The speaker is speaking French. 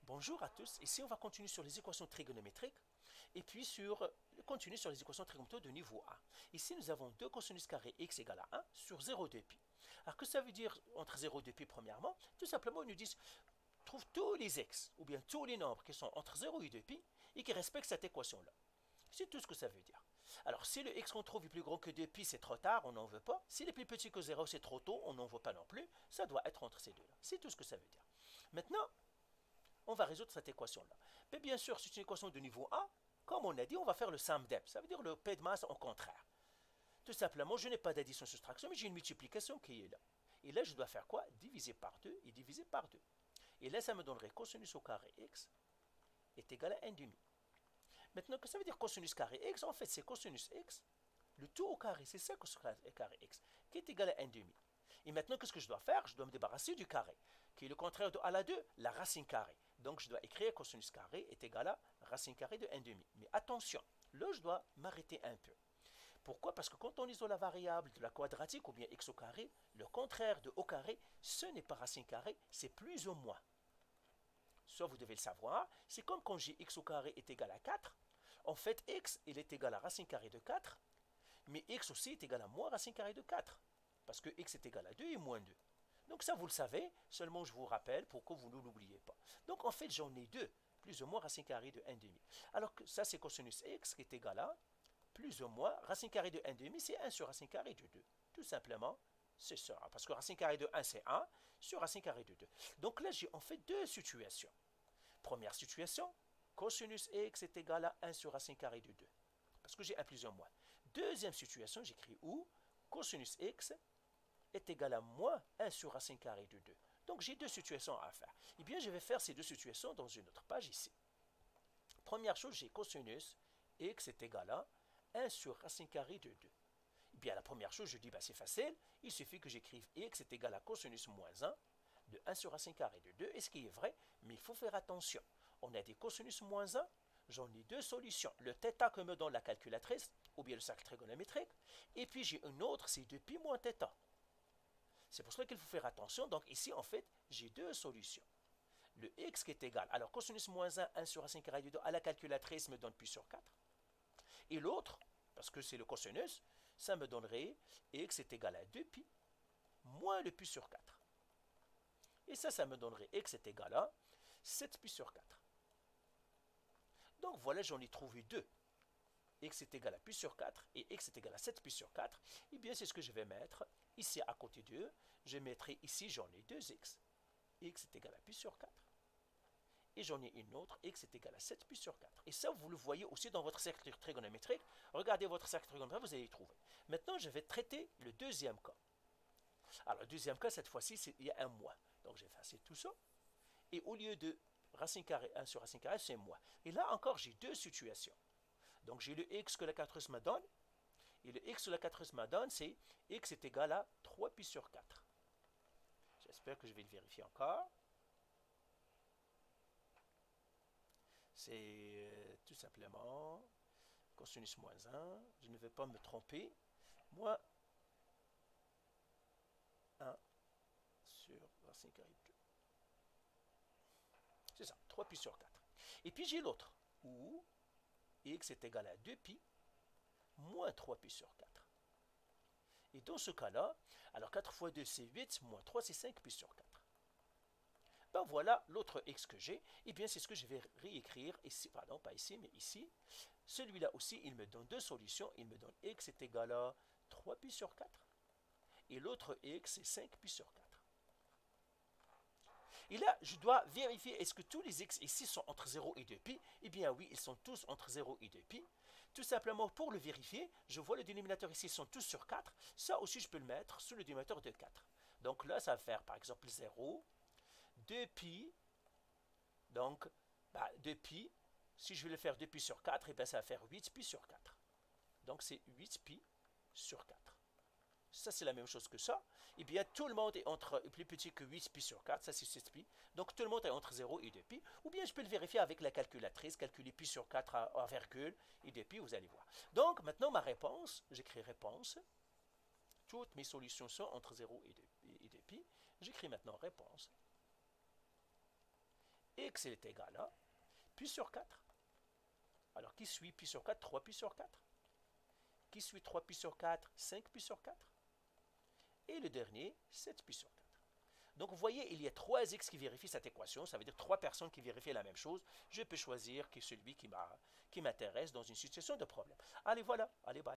Bonjour à tous, ici on va continuer sur les équations trigonométriques et puis continuer sur les équations trigonométriques de niveau 1. Ici nous avons 2 cosinus carré x égale à 1 sur 0,2pi. Alors que ça veut dire entre 0 et 2pi premièrement? Tout simplement ils nous disent trouve tous les x ou bien tous les nombres qui sont entre 0 et 2pi et qui respectent cette équation-là. C'est tout ce que ça veut dire. Alors, si le x qu'on trouve est plus gros que 2pi, c'est trop tard, on n'en veut pas. S'il est plus petit que 0, c'est trop tôt, on n'en veut pas non plus. Ça doit être entre ces deux-là. C'est tout ce que ça veut dire. Maintenant, on va résoudre cette équation-là. Mais bien sûr, c'est une équation de niveau 1. Comme on a dit, on va faire le somme dep. Ça veut dire le p de masse en contraire. Tout simplement, je n'ai pas d'addition-soustraction, mais j'ai une multiplication qui est là. Et là, je dois faire quoi? Diviser par 2 et diviser par 2. Et là, ça me donnerait cosinus au carré x est égal à 1 demi. Maintenant, que ça veut dire cosinus carré x? En fait, c'est cosinus x, le tout au carré, c'est ça cosinus carré x, qui est égal à 1 demi. Et maintenant, qu'est-ce que je dois faire? Je dois me débarrasser du carré, qui est le contraire de a à la 2, la racine carrée. Donc, je dois écrire cosinus carré est égal à racine carrée de 1 demi. Mais attention, là, je dois m'arrêter un peu. Pourquoi? Parce que quand on isole la variable de la quadratique ou bien x au carré, le contraire de au carré, ce n'est pas racine carrée, c'est plus ou moins. Ça, vous devez le savoir. C'est comme quand j'ai x au carré est égal à 4. En fait, x, il est égal à racine carrée de 4. Mais x aussi est égal à moins racine carrée de 4. Parce que x est égal à 2 et moins 2. Donc ça, vous le savez. Seulement, je vous rappelle pour que vous ne l'oubliez pas. Donc, en fait, j'en ai 2. Plus ou moins racine carrée de 1 demi. Alors que ça, c'est cosinus x qui est égal à plus ou moins racine carrée de 1 demi, c'est 1 sur racine carrée de 2. Tout simplement, c'est ça. Parce que racine carrée de 1, c'est 1 sur racine carrée de 2. Donc là, j'ai en fait deux situations. Première situation, cosinus x est égal à 1 sur racine carrée de 2. Parce que j'ai 1 plus 1 moins. Deuxième situation, j'écris où cosinus x est égal à moins 1 sur racine carrée de 2. Donc j'ai deux situations à faire. Eh bien, je vais faire ces deux situations dans une autre page ici. Première chose, j'ai cosinus x est égal à 1 sur racine carrée de 2. Eh bien, la première chose, je dis, c'est facile. Il suffit que j'écrive x est égal à cosinus moins 1 de 1 sur racine carrée de 2, et ce qui est vrai, mais il faut faire attention. On a des cosinus moins 1, j'en ai deux solutions. Le θ que me donne la calculatrice, ou bien le cercle trigonométrique, et puis j'ai une autre, c'est 2pi moins θ. C'est pour cela qu'il faut faire attention. Donc ici, en fait, j'ai deux solutions. Le x qui est égal, alors cosinus moins 1, 1 sur racine carrée de 2, à la calculatrice me donne pi sur 4. Et l'autre, parce que c'est le cosinus, ça me donnerait x est égal à 2pi moins le pi sur 4. Et ça me donnerait x est égal à 7pi sur 4. Donc voilà, j'en ai trouvé deux. X est égal à pi sur 4 et x est égal à 7pi sur 4. Et bien, c'est ce que je vais mettre ici à côté d'eux. Je mettrai ici, j'en ai 2x. X est égal à pi sur 4. Et j'en ai une autre, x est égal à 7pi sur 4. Et ça, vous le voyez aussi dans votre cercle trigonométrique. Regardez votre cercle trigonométrique, vous allez y trouver. Maintenant, je vais traiter le deuxième cas. Alors, le deuxième cas, cette fois-ci, il y a un moins. Donc, j'ai effacé tout ça. Et au lieu de racine carrée 1 sur racine carrée, c'est moins. Et là encore, j'ai deux situations. Donc, j'ai le x que la calculatrice me donne. Et le x que la calculatrice me donne, c'est x est égal à 3pi sur 4. J'espère que je vais le vérifier encore. C'est tout simplement cosinus moins 1. Je ne vais pas me tromper. Moins 1 sur racine carrée de 2. C'est ça, 3pi sur 4. Et puis j'ai l'autre, où x est égal à 2pi moins 3pi sur 4. Et dans ce cas-là, alors 4 fois 2 c'est 8, moins 3 c'est 5pi sur 4. Ben voilà l'autre x que j'ai. Et bien c'est ce que je vais réécrire ici, pardon, pas ici, mais ici. Celui-là aussi, il me donne deux solutions. Il me donne x est égal à 3pi sur 4. Et l'autre x, c'est 5pi sur 4. Et là, je dois vérifier, est-ce que tous les x ici sont entre 0 et 2pi? Eh bien oui, ils sont tous entre 0 et 2pi. Tout simplement, pour le vérifier, je vois le dénominateur ici, ils sont tous sur 4. Ça aussi, je peux le mettre sous le dénominateur de 4. Donc là, ça va faire par exemple 0, 2pi. Donc, 2pi, si je vais le faire 2pi sur 4, eh bien, ça va faire 8pi sur 4. Donc, c'est 8pi sur 4. Ça, c'est la même chose que ça. Eh bien, tout le monde est entre plus petit que 8pi sur 4. Ça, c'est 7pi. Donc, tout le monde est entre 0 et 2pi. Ou bien, je peux le vérifier avec la calculatrice. Calculer pi sur 4 à virgule et 2pi, vous allez voir. Donc, maintenant, ma réponse, j'écris réponse. Toutes mes solutions sont entre 0 et 2pi. J'écris maintenant réponse. x est égal à pi sur 4. Alors, qui suit pi sur 4? 3 pi sur 4. Qui suit 3 pi sur 4? 5 pi sur 4. Et le dernier, 7 pi sur 4. Donc, vous voyez, il y a 3 x qui vérifient cette équation. Ça veut dire 3 personnes qui vérifient la même chose. Je peux choisir celui qui m'intéresse dans une situation de problème. Allez, voilà. Allez, bye.